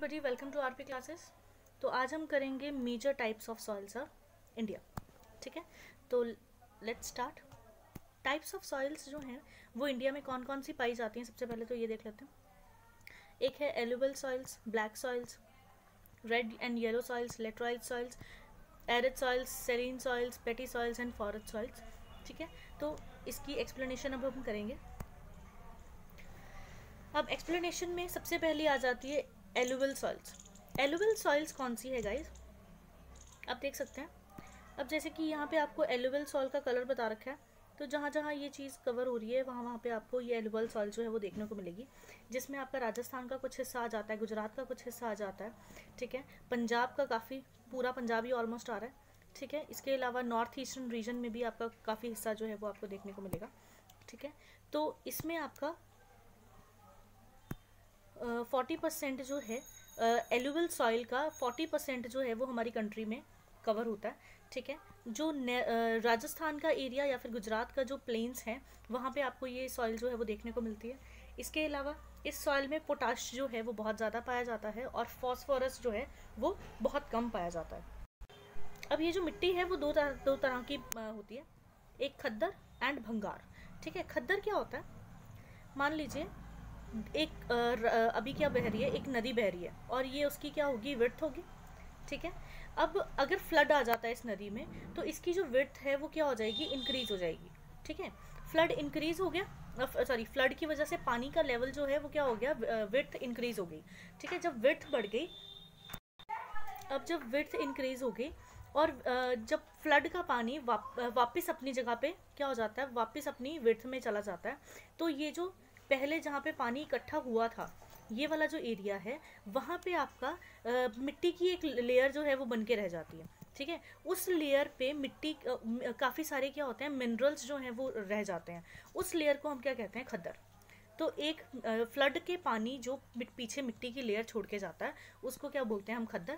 Everybody, welcome to RP classes. तो आज हम करेंगे major types of soils of India. ठीक है, तो let's start. Types of soils जो हैं वो इंडिया में कौन कौन सी पाई जाती हैं, सबसे पहले तो ये देख लेते हैं। एक है alluvial soils, black soils, red and yellow soils, laterite soils, arid soils, serine soils, पेटी सॉइल्स एंड फॉरेस्ट सॉइल्स। ठीक है, तो इसकी एक्सप्लेनेशन अब हम करेंगे। अब एक्सप्लेनेशन में सबसे पहले आ जाती है एलुवियल सॉइल्स। एलुवियल सॉइल्स कौन सी है गाइस, आप देख सकते हैं। अब जैसे कि यहाँ पे आपको एलुवियल सॉइल का कलर बता रखा है, तो जहाँ जहाँ ये चीज़ कवर हो रही है वहाँ वहाँ पे आपको ये एलुवियल सॉइल जो है वो देखने को मिलेगी, जिसमें आपका राजस्थान का कुछ हिस्सा आ जाता है, गुजरात का कुछ हिस्सा आ जाता है। ठीक है, पंजाब का काफ़ी, पूरा पंजाब ही ऑलमोस्ट आ रहा है। ठीक है, इसके अलावा नॉर्थ ईस्टर्न रीजन में भी आपका काफ़ी हिस्सा जो है वो आपको देखने को मिलेगा। ठीक है, तो इसमें आपका 40% जो है एलुवियल सॉइल का 40% जो है वो हमारी कंट्री में कवर होता है। ठीक है, जो राजस्थान का एरिया या फिर गुजरात का जो प्लेन्स हैं वहाँ पे आपको ये सॉइल जो है वो देखने को मिलती है। इसके अलावा इस सॉइल में पोटाश जो है वो बहुत ज़्यादा पाया जाता है और फॉस्फोरस जो है वो बहुत कम पाया जाता है। अब ये जो मिट्टी है वो दो तरह की होती है, एक खद्दर एंड भंगार। ठीक है, खद्दर क्या होता है, मान लीजिए एक अभी क्या बह रही है, एक नदी बह रही है और ये उसकी क्या होगी, विड्थ होगी। ठीक है, अब अगर फ्लड आ जाता है इस नदी में तो इसकी जो विड्थ है वो क्या हो जाएगी, इंक्रीज हो जाएगी। ठीक है, फ्लड इंक्रीज हो गया, सॉरी फ्लड की वजह से पानी का लेवल जो है वो क्या हो गया, विड्थ इंक्रीज हो गई। ठीक है, जब विड्थ बढ़ गई, अब जब विड्थ इंक्रीज हो गई और जब फ्लड का पानी वापस अपनी जगह पे क्या हो जाता है, वापस अपनी विड्थ में चला जाता है, तो ये जो पहले जहाँ पे पानी इकट्ठा हुआ था, ये वाला जो एरिया है वहाँ पे आपका मिट्टी की एक लेयर जो है वो बन के रह जाती है। ठीक है, उस लेयर पे मिट्टी काफ़ी सारे क्या होते हैं, मिनरल्स जो हैं वो रह जाते हैं। उस लेयर को हम क्या कहते हैं, खद्दर। तो एक फ्लड के पानी जो पीछे मिट्टी की लेयर छोड़ के जाता है उसको क्या बोलते हैं हम, खद्दर।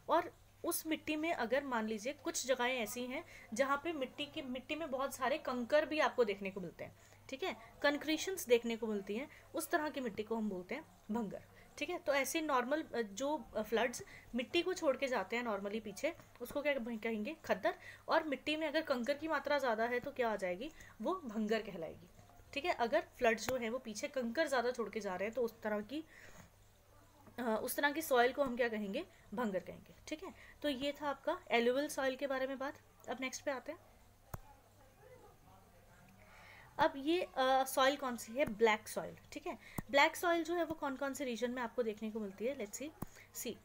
और उस मिट्टी में अगर मान लीजिए कुछ जगहें ऐसी हैं जहाँ पे मिट्टी में बहुत सारे कंकर भी आपको देखने को मिलते हैं। ठीक है, कंक्रीशंस देखने को मिलती हैं, उस तरह की मिट्टी को हम बोलते हैं भंगर। ठीक है, तो ऐसे नॉर्मल जो फ्लड्स मिट्टी को छोड़ के जाते हैं नॉर्मली पीछे, उसको क्या कहेंगे, खद्दर। और मिट्टी में अगर कंकर की मात्रा ज़्यादा है तो क्या आ जाएगी, वो भंगर कहलाएगी। ठीक है, अगर फ्लड्स जो है वो पीछे कंकर ज़्यादा छोड़ के जा रहे हैं तो उस तरह की सॉइल को हम क्या कहेंगे, भंगर कहेंगे। ठीक है, तो ये था आपका एलुवियल सॉइल के बारे में बात। अब नेक्स्ट पे आते हैं। अब ये सॉइल कौन सी है, ब्लैक सॉइल। ठीक है, ब्लैक सॉइल जो है वो कौन कौन से रीजन में आपको देखने को मिलती है, लेट्स सी।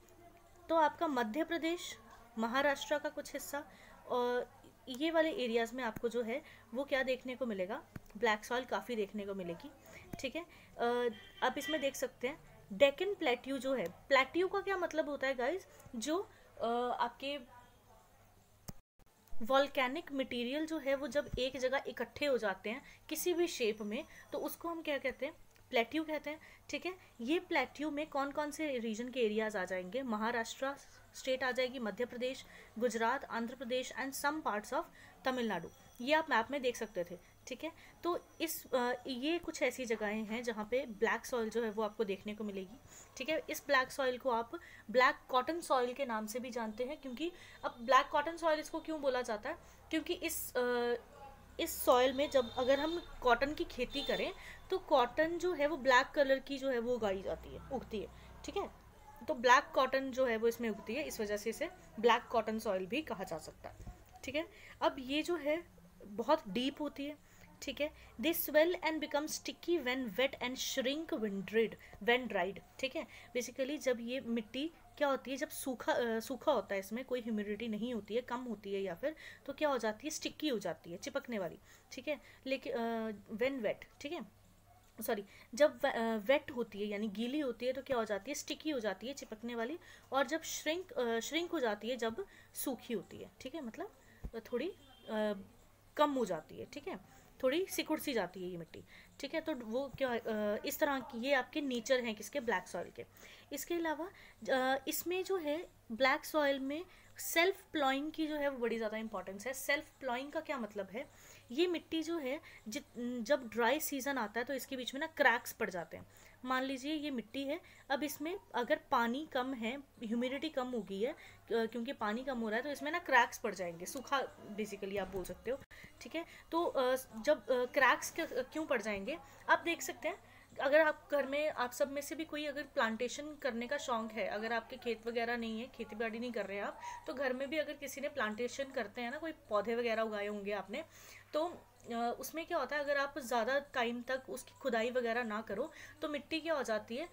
तो आपका मध्य प्रदेश, महाराष्ट्र का कुछ हिस्सा और ये वाले एरियाज में आपको जो है वो क्या देखने को मिलेगा, ब्लैक सॉइल काफ़ी देखने को मिलेगी। ठीक है, आप इसमें देख सकते हैं डेक्कन प्लेट्यू जो है, प्लेट्यू का क्या मतलब होता है गाइज, जो आपके वॉल्केनिक मटेरियल जो है वो जब एक जगह इकट्ठे हो जाते हैं किसी भी शेप में तो उसको हम क्या कहते हैं, प्लेट्यू कहते हैं। ठीक है, ये प्लेट्यू में कौन कौन से रीजन के एरियाज आ जाएंगे, महाराष्ट्र स्टेट आ जाएगी, Madhya Pradesh, Gujarat, Andhra Pradesh and some parts of Tamil Nadu. ये आप मैप में देख सकते थे। ठीक है, तो ये कुछ ऐसी जगहें हैं जहाँ पे ब्लैक सॉइल जो है वो आपको देखने को मिलेगी। ठीक है, इस ब्लैक सॉइल को आप ब्लैक कॉटन सॉइल के नाम से भी जानते हैं, क्योंकि अब ब्लैक कॉटन सॉइल इसको क्यों बोला जाता है, क्योंकि इस सॉइल में जब अगर हम कॉटन की खेती करें तो कॉटन जो है वो ब्लैक कलर की जो है वो उगती है। ठीक है, तो ब्लैक कॉटन जो है वो इसमें उगती है, इस वजह से इसे ब्लैक कॉटन सॉइल भी कहा जा सकता है। ठीक है, अब ये जो है बहुत डीप होती है। ठीक है, they swell and become sticky when wet and shrink when dried. ठीक है, बेसिकली जब ये मिट्टी क्या होती है, जब सूखा होता है, इसमें कोई ह्यूमिडिटी नहीं होती है, कम होती है या फिर, तो क्या हो जाती है, स्टिकी हो जाती है, चिपकने वाली। ठीक है, लेकिन व्हेन वेट, ठीक है सॉरी, जब वेट होती है यानी गीली होती है तो क्या हो जाती है, स्टिकी हो जाती है, चिपकने वाली। और जब श्रिंक हो जाती है जब सूखी होती है। ठीक है, मतलब थोड़ी कम हो जाती है। ठीक है, थोड़ी सिकुड़ सी जाती है ये मिट्टी। ठीक है, तो वो क्या इस तरह की ये आपके नेचर हैं किसके, ब्लैक सॉइल के। इसके अलावा इसमें जो है ब्लैक सॉइल में सेल्फ प्लॉइंग की जो है वो बड़ी ज़्यादा इंपॉर्टेंस है। सेल्फ प्लॉइंग का क्या मतलब है, ये मिट्टी जो है जब ड्राई सीजन आता है तो इसके बीच में ना क्रैक्स पड़ जाते हैं। मान लीजिए ये मिट्टी है, अब इसमें अगर पानी कम है, ह्यूमिडिटी कम हो गई है, क्योंकि पानी कम हो रहा है, तो इसमें ना क्रैक्स पड़ जाएंगे, सूखा बेसिकली आप बोल सकते हो, ठीक है। तो जब क्रैक्स क्यों पड़ जाएंगे, आप देख सकते हैं, अगर आप घर में, आप सब में से भी कोई अगर प्लांटेशन करने का शौक है, अगर आपके खेत वगैरह नहीं है, खेती बाड़ी नहीं कर रहे हैं आप, तो घर में भी अगर किसी ने प्लांटेशन करते हैं ना, कोई पौधे वगैरह उगाए होंगे आपने, तो उसमें क्या होता है, अगर आप ज़्यादा टाइम तक उसकी खुदाई वगैरह ना करो, तो मिट्टी क्या हो जाती है,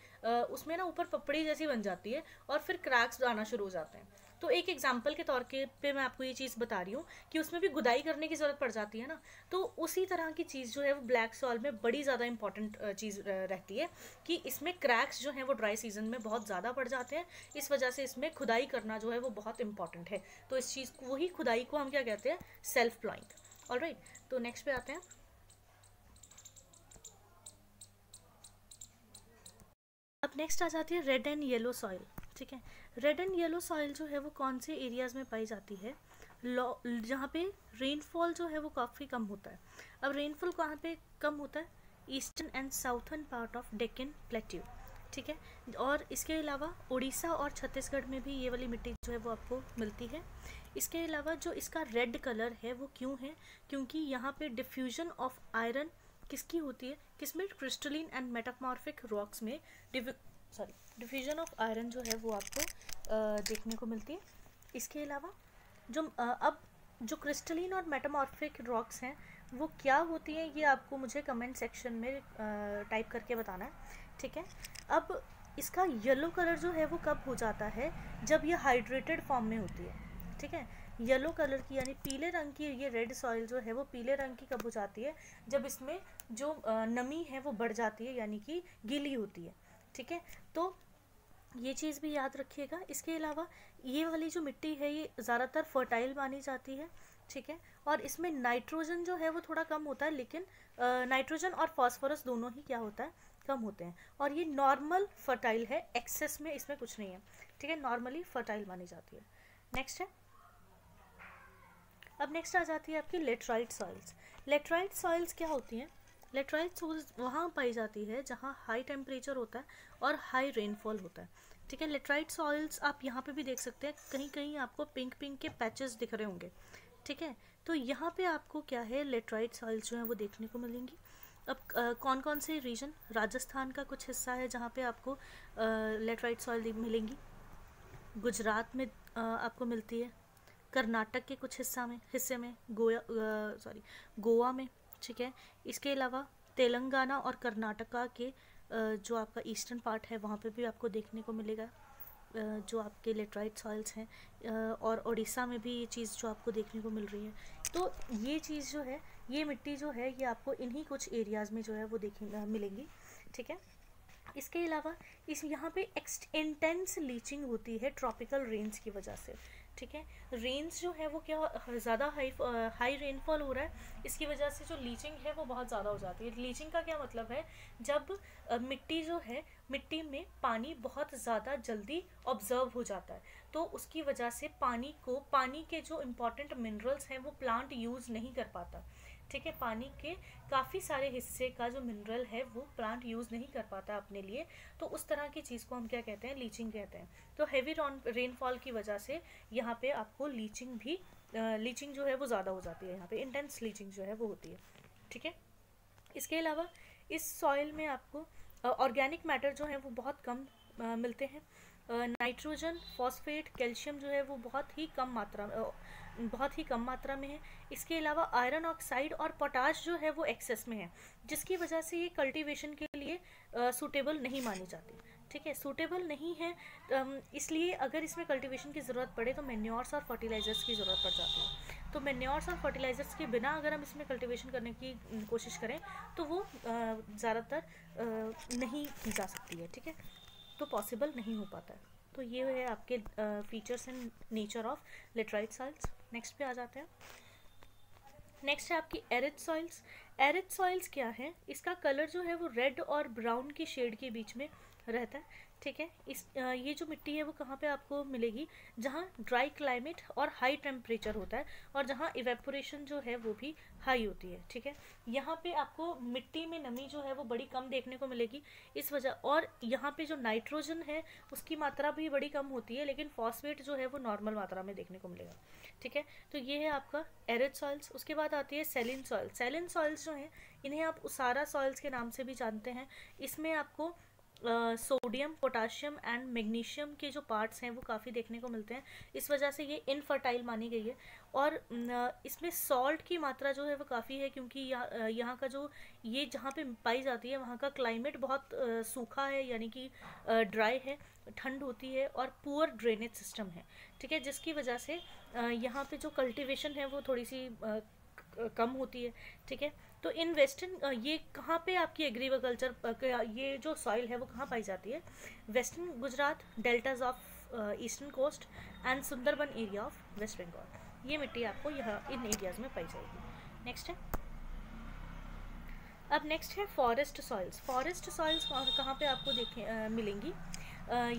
उसमें ना ऊपर पपड़ी जैसी बन जाती है और फिर क्रैक्स आना शुरू हो जाते हैं। तो एक एग्जाम्पल के तौर के पे मैं आपको ये चीज़ बता रही हूँ कि उसमें भी गुदाई करने की ज़रूरत पड़ जाती है ना, तो उसी तरह की चीज़ जो है वो ब्लैक सॉइल में बड़ी ज़्यादा इंपॉर्टेंट चीज़ रहती है, कि इसमें क्रैक्स जो हैं वो ड्राई सीजन में बहुत ज़्यादा पड़ जाते हैं, इस वजह से इसमें खुदाई करना जो है वो बहुत इंपॉर्टेंट है। तो इस चीज़ को, वही खुदाई को हम क्या कहते हैं, सेल्फ प्लॉइंग। ऑलराइट, तो नेक्स्ट पे आते हैं। अब नेक्स्ट आ जाती है रेड एंड येलो सॉइल, ठीक है। रेड एंड येलो सॉइल जो है वो कौन से एरियाज़ में पाई जाती है, जहाँ पे रेनफॉल जो है वो काफ़ी कम होता है। अब रेनफॉल कहाँ पे कम होता है, eastern and southern part of Deccan plateau, ठीक है। और इसके अलावा उड़ीसा और छत्तीसगढ़ में भी ये वाली मिट्टी जो है वो आपको मिलती है। इसके अलावा जो इसका रेड कलर है वो क्यों है, क्योंकि यहाँ पे डिफ्यूजन ऑफ आयरन किसकी होती है, किसमें, क्रिस्टलिन एंड मेटामॉर्फिक रॉक्स में डिफ्यूजन ऑफ आयरन जो है वो आपको देखने को मिलती है। इसके अलावा जो अब जो क्रिस्टलिन और मेटामॉर्फिक रॉक्स हैं वो क्या होती हैं, ये आपको मुझे कमेंट सेक्शन में टाइप करके बताना है, ठीक है। अब इसका येलो कलर जो है वो कब हो जाता है, जब ये हाइड्रेटेड फॉर्म में होती है, ठीक है। येलो कलर की यानी पीले रंग की ये रेड सॉइल जो है वो पीले रंग की कब हो जाती है, जब इसमें जो नमी है वो बढ़ जाती है, यानी कि गीली होती है, ठीक है। तो ये चीज़ भी याद रखिएगा। इसके अलावा ये वाली जो मिट्टी है ये ज़्यादातर फर्टाइल मानी जाती है, ठीक है। और इसमें नाइट्रोजन जो है वो थोड़ा कम होता है, लेकिन नाइट्रोजन और फास्फोरस दोनों ही क्या होता है, कम होते हैं। और ये नॉर्मल फर्टाइल है, एक्सेस में इसमें कुछ नहीं है, ठीक है, नॉर्मली फर्टाइल मानी जाती है। नेक्स्ट है, अब नेक्स्ट आ जाती है आपकी लेटराइट सॉइल्स। लेटराइट सॉइल्स क्या होती हैं, लेटराइट सॉइल्स वहाँ पाई जाती है जहाँ हाई टेम्परेचर होता है और हाई रेनफॉल होता है, ठीक है। लेटराइट सॉइल्स आप यहाँ पे भी देख सकते हैं, कहीं कहीं आपको पिंक पिंक के पैचेस दिख रहे होंगे, ठीक है। तो यहाँ पे आपको क्या है, लेटराइट सॉइल्स जो हैं वो देखने को मिलेंगी। अब कौन कौन से रीजन, राजस्थान का कुछ हिस्सा है जहाँ पे आपको लेटराइट सॉइल मिलेंगी, गुजरात में आपको मिलती है, कर्नाटक के कुछ हिस्से में गोवा में, ठीक है। इसके अलावा तेलंगाना और कर्नाटका के जो आपका ईस्टर्न पार्ट है वहाँ पे भी आपको देखने को मिलेगा जो आपके लेटराइट सॉइल्स हैं, और उड़ीसा में भी ये चीज़ जो आपको देखने को मिल रही है। तो ये चीज़ जो है, ये मिट्टी जो है ये आपको इन्हीं कुछ एरियाज़ में जो है वो देखने मिलेंगी, ठीक है। इसके अलावा इस यहाँ पे इंटेंस लीचिंग होती है ट्रॉपिकल रेंज की वजह से, ठीक है। रेंज जो है वो क्या, ज़्यादा हाई रेनफॉल हो रहा है, इसकी वजह से जो लीचिंग है वो बहुत ज़्यादा हो जाती है। लीचिंग का क्या मतलब है, जब मिट्टी जो है, मिट्टी में पानी बहुत ज़्यादा जल्दी ऑब्जर्व हो जाता है, तो उसकी वजह से पानी के जो इम्पॉर्टेंट मिनरल्स हैं वो प्लांट यूज़ नहीं कर पाता, ठीक है। पानी के काफ़ी सारे हिस्से का जो मिनरल है वो प्लांट यूज़ नहीं कर पाता अपने लिए, तो उस तरह की चीज़ को हम क्या कहते हैं, लीचिंग कहते हैं। तो हेवी रेनफॉल की वजह से यहाँ पे आपको लीचिंग जो है वो ज़्यादा हो जाती है, यहाँ पे इंटेंस लीचिंग जो है वो होती है, ठीक है। इसके अलावा इस सॉइल में आपको ऑर्गेनिक मैटर जो है वो बहुत कम मिलते हैं। नाइट्रोजन, फॉस्फेट, कैल्शियम जो है वो बहुत ही कम मात्रा में है। इसके अलावा आयरन ऑक्साइड और पोटाश जो है वो एक्सेस में है, जिसकी वजह से ये कल्टीवेशन के लिए सूटेबल नहीं मानी जाती, ठीक है। सूटेबल नहीं है, इसलिए अगर इसमें कल्टीवेशन की ज़रूरत पड़े तो मैन्योर्स और फर्टिलाइज़र्स की ज़रूरत पड़ जाती है। तो मैन्योर्स और फर्टिलाइज़र्स के बिना अगर हम इसमें कल्टीवेशन करने की कोशिश करें तो वो ज़्यादातर नहीं की जा सकती है, ठीक है, तो पॉसिबल नहीं हो पाता है। तो ये है आपके features and nature of laterite soils. Next पे आ जाते हैं। नेक्स्ट है आपकी एरिड सॉइल्स। एरिड सॉइल्स क्या है, इसका कलर जो है वो रेड और ब्राउन की शेड के बीच में रहता है, ठीक है। ये जो मिट्टी है वो कहाँ पे आपको मिलेगी, जहाँ ड्राई क्लाइमेट और हाई टेम्परेचर होता है और जहाँ इवेपोरेशन जो है वो भी हाई होती है। ठीक है, यहाँ पे आपको मिट्टी में नमी जो है वो बड़ी कम देखने को मिलेगी इस वजह, और यहाँ पे जो नाइट्रोजन है उसकी मात्रा भी बड़ी कम होती है, लेकिन फॉस्फेट जो है वो नॉर्मल मात्रा में देखने को मिलेगा। ठीक है, तो ये है आपका एरिड सॉइल्स। उसके बाद आती है सैलिन सॉइल। सैलिन सॉइल्स जो हैं इन्हें आप उसारा सॉइल्स के नाम से भी जानते हैं। इसमें आपको सोडियम, पोटाशियम एंड मैग्नीशियम के जो पार्ट्स हैं वो काफ़ी देखने को मिलते हैं, इस वजह से ये इनफर्टाइल मानी गई है। और इसमें सॉल्ट की मात्रा जो है वो काफ़ी है, क्योंकि यहाँ का जो ये जहाँ पे पाई जाती है वहाँ का क्लाइमेट बहुत सूखा है, यानी कि ड्राई है, ठंड होती है और पुअर ड्रेनेज सिस्टम है। ठीक है, जिसकी वजह से यहाँ पे जो कल्टीवेशन है वो थोड़ी सी कम होती है। ठीक है, तो इन वेस्टर्न ये कहाँ पे आपकी एग्रीकल्चर ये जो सॉइल है वो कहाँ पाई जाती है, western Gujarat, deltas of eastern coast and Sundarban area of West Bengal. ये मिट्टी आपको यहाँ इन एरियाज में पाई जाएगी। नेक्स्ट है, अब नेक्स्ट है फॉरेस्ट सॉइल्स। फॉरेस्ट सॉइल्स कहाँ पे आपको मिलेंगी,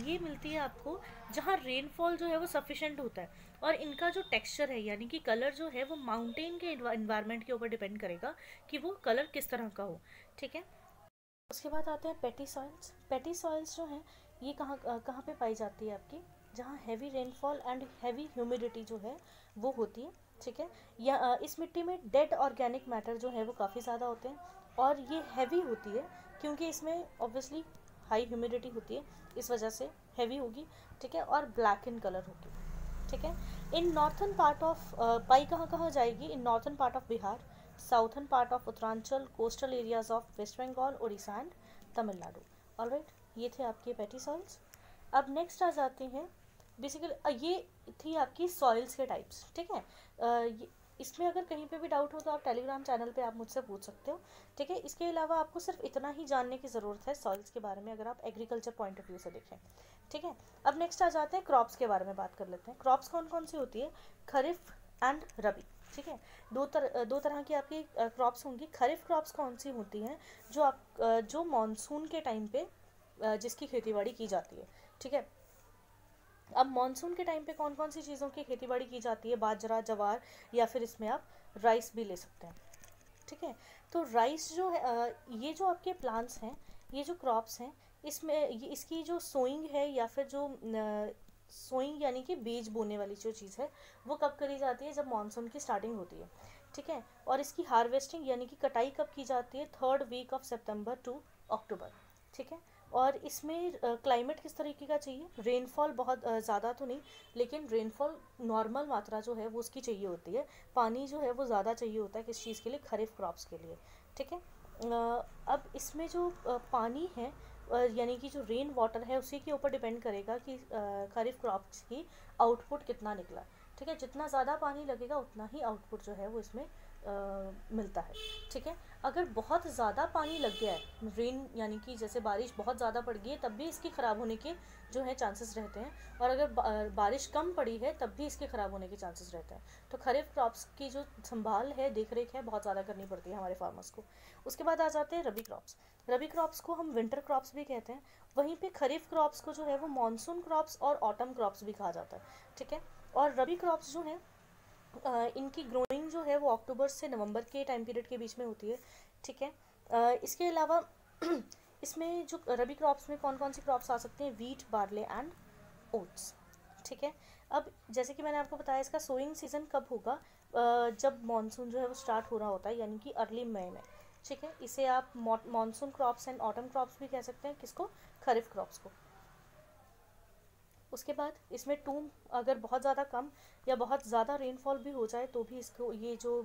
ये मिलती है आपको जहाँ रेनफॉल जो है वो सफिशेंट होता है, और इनका जो टेक्सचर है यानी कि कलर जो है वो माउंटेन के इन्वायरमेंट के ऊपर डिपेंड करेगा कि वो कलर किस तरह का हो। ठीक है, उसके बाद आते हैं पेटी सॉइल्स। पेटी सॉइल्स जो हैं ये कहाँ पे पाई जाती है आपकी, जहाँ heavy rainfall and heavy humidity जो है वो होती है। ठीक है, या इस मिट्टी में डेड ऑर्गेनिक मैटर जो है वो काफ़ी ज़्यादा होते हैं, और ये हैवी होती है क्योंकि इसमें ऑब्वियसली हाई ह्यूमिडिटी होती है, इस वजह से हैवी होगी। ठीक है, और ब्लैक इन कलर होगी। ठीक है, इन नॉर्थन पार्ट ऑफ पाई कहाँ जाएगी, in northern part of Bihar, southern part of Uttaranchal, coastal areas of West Bengal, Orissa and Tamil Nadu. Alright, ये थे आपके पेटी सॉइल्स। अब नेक्स्ट आ जाते हैं, बेसिकली ये थी आपकी सॉइल्स के टाइप्स। ठीक है, इसमें अगर कहीं पे भी डाउट हो तो आप टेलीग्राम चैनल पे आप मुझसे पूछ सकते हो। ठीक है, इसके अलावा आपको सिर्फ इतना ही जानने की ज़रूरत है सॉइल्स के बारे में अगर आप एग्रीकल्चर पॉइंट ऑफ व्यू से देखें। ठीक है, अब नेक्स्ट आ जाते हैं क्रॉप्स के बारे में बात कर लेते हैं। क्रॉप्स कौन कौन सी होती है, खरीफ एंड रबी। ठीक है, दो तरह की आपकी क्रॉप्स होंगी। खरीफ क्रॉप्स कौन सी होती हैं, जो मानसून के टाइम पे जिसकी खेतीबाड़ी की जाती है। ठीक है, अब मानसून के टाइम पे कौन कौन सी चीज़ों की खेतीबाड़ी की जाती है, बाजरा, जवार, या फिर इसमें आप राइस भी ले सकते हैं। ठीक है, तो राइस जो है ये जो आपके प्लांट्स हैं, ये जो क्रॉप्स हैं, इसमें इसकी जो सोइंग है या फिर जो सोइंग यानी कि बीज बोने वाली जो चीज़ है वो कब करी जाती है, जब मानसून की स्टार्टिंग होती है। ठीक है, और इसकी हार्वेस्टिंग यानी कि कटाई कब की जाती है, 3rd week of September to October. ठीक है, और इसमें क्लाइमेट किस तरीके का चाहिए, रेनफॉल बहुत ज़्यादा तो नहीं, लेकिन रेनफॉल नॉर्मल मात्रा जो है वो उसकी चाहिए होती है। पानी जो है वो ज़्यादा चाहिए होता है किस चीज़ के लिए, खरीफ क्रॉप्स के लिए। ठीक है, अब इसमें जो पानी है यानी कि जो रेन वाटर है उसी के ऊपर डिपेंड करेगा कि खरीफ क्रॉप्स की आउटपुट कितना निकला। ठीक है, जितना ज़्यादा पानी लगेगा उतना ही आउटपुट जो है वो इसमें मिलता है। ठीक है, अगर बहुत ज़्यादा पानी लग गया है, रेन यानी कि जैसे बारिश बहुत ज़्यादा पड़ गई है, तब भी इसकी ख़राब होने के जो है चांसेस रहते हैं, और अगर बारिश कम पड़ी है तब भी इसके ख़राब होने के चांसेस रहते हैं। तो खरीफ क्रॉप्स की जो संभाल है, देख रेख है, बहुत ज़्यादा करनी पड़ती है हमारे फार्मर्स को। उसके बाद आ जाते हैं रबी क्रॉप्स। रबी क्रॉप्स को हम विंटर क्रॉप्स भी कहते हैं। वहीं पे खरीफ क्रॉप्स को जो है वो मानसून क्रॉप्स और ऑटम क्रॉप्स भी कहा जाता है। ठीक है, और रबी क्रॉप्स जो हैं इनकी ग्रोइंग जो है वो अक्टूबर से नवंबर के टाइम पीरियड के बीच में होती है। ठीक है, इसके अलावा इसमें जो रबी क्रॉप्स में कौन कौन सी क्रॉप्स आ सकते हैं, वीट, बार्ले एंड ओट्स। ठीक है, अब जैसे कि मैंने आपको बताया इसका सोइंग सीज़न कब होगा, जब मानसून जो है वो स्टार्ट हो रहा होता है, यानी कि अर्ली मई में। ठीक है, इसे आप monsoon crops and autumn crops भी कह सकते हैं, किसको, खरीफ क्रॉप्स को। उसके बाद इसमें टूम अगर बहुत ज़्यादा कम या बहुत ज़्यादा रेनफॉल भी हो जाए तो भी इसको ये जो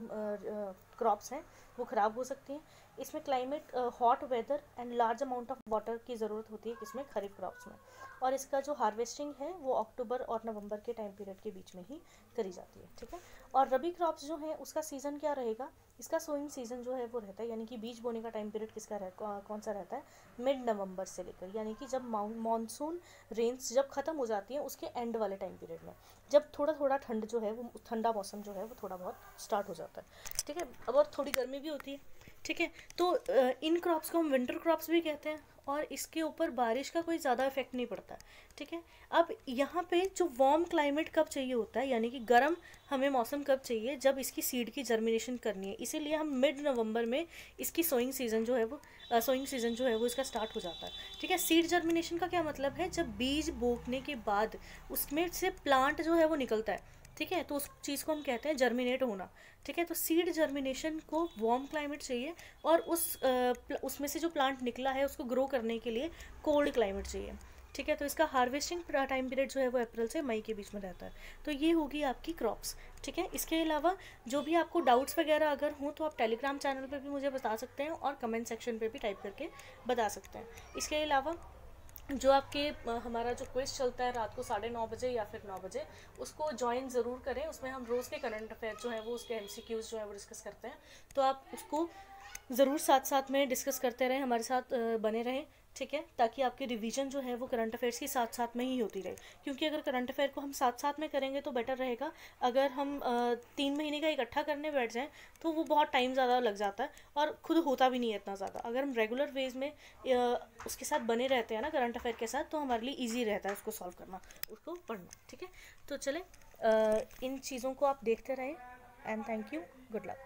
क्रॉप्स हैं वो ख़राब हो सकती हैं। इसमें climate hot weather and large amount of water की ज़रूरत होती है किसमें, खरीफ क्रॉप्स में। और इसका जो हार्वेस्टिंग है वो अक्टूबर और नवंबर के टाइम पीरियड के बीच में ही करी जाती है। ठीक है, और रबी क्रॉप्स जो है उसका सीज़न क्या रहेगा, इसका सोइंग सीज़न जो है वो रहता है, यानी कि बीज बोने का टाइम पीरियड कौन सा रहता है, मिड नवंबर से लेकर, यानी कि जब मानसून रेंस जब ख़त्म हो जाती है उसके एंड वाले टाइम पीरियड में, जब थोड़ा थोड़ा ठंड जो है वो ठंडा मौसम जो है वो थोड़ा बहुत स्टार्ट हो जाता है। ठीक है, अब और थोड़ी गर्मी भी होती है। ठीक है, तो इन क्रॉप्स को हम विंटर क्रॉप्स भी कहते हैं, और इसके ऊपर बारिश का कोई ज़्यादा इफेक्ट नहीं पड़ता, ठीक है। अब यहाँ पे जो वार्म क्लाइमेट कब चाहिए होता है, यानी कि गर्म हमें मौसम कब चाहिए, जब इसकी सीड की जर्मिनेशन करनी है। इसीलिए हम मिड नवंबर में इसकी सोइंग सीज़न जो है वो इसका स्टार्ट हो जाता है, ठीक है। सीड जर्मिनेशन का क्या मतलब है, जब बीज बोने के बाद उसमें से प्लांट जो है वो निकलता है, ठीक है, तो उस चीज़ को हम कहते हैं जर्मिनेट होना, ठीक है। तो सीड जर्मिनेशन को वार्म क्लाइमेट चाहिए, और उसमें से जो प्लांट निकला है उसको ग्रो करने के लिए कोल्ड क्लाइमेट चाहिए, ठीक है। तो इसका हार्वेस्टिंग टाइम पीरियड जो है वो अप्रैल से मई के बीच में रहता है। तो ये होगी आपकी क्रॉप्स, ठीक है। इसके अलावा जो भी आपको डाउट्स वगैरह अगर हों तो आप टेलीग्राम चैनल पे भी मुझे बता सकते हैं, और कमेंट सेक्शन पे भी टाइप करके बता सकते हैं। इसके अलावा जो आपके हमारा जो क्विज चलता है रात को 9:30 बजे या फिर 9 बजे, उसको ज्वाइन ज़रूर करें। उसमें हम रोज़ के करंट अफेयर जो है वो उसके MCQs जो है वो डिस्कस करते हैं, तो आप उसको ज़रूर साथ साथ में डिस्कस करते रहें, हमारे साथ बने रहें, ठीक है, ताकि आपकी रिवीजन जो है वो करंट अफेयर्स की साथ साथ में ही होती रहे। क्योंकि अगर करंट अफेयर को हम साथ साथ में करेंगे तो बेटर रहेगा। अगर हम 3 महीने का इकट्ठा करने बैठ जाएं तो वो बहुत टाइम ज़्यादा लग जाता है और खुद होता भी नहीं है इतना ज़्यादा। अगर हम रेगुलर वेज में उसके साथ बने रहते हैं ना करंट अफेयर के साथ, तो हमारे लिए ईजी रहता है उसको सॉल्व करना, उसको पढ़ना, ठीक है। तो चले इन चीज़ों को आप देखते रहें, and thank you, good luck.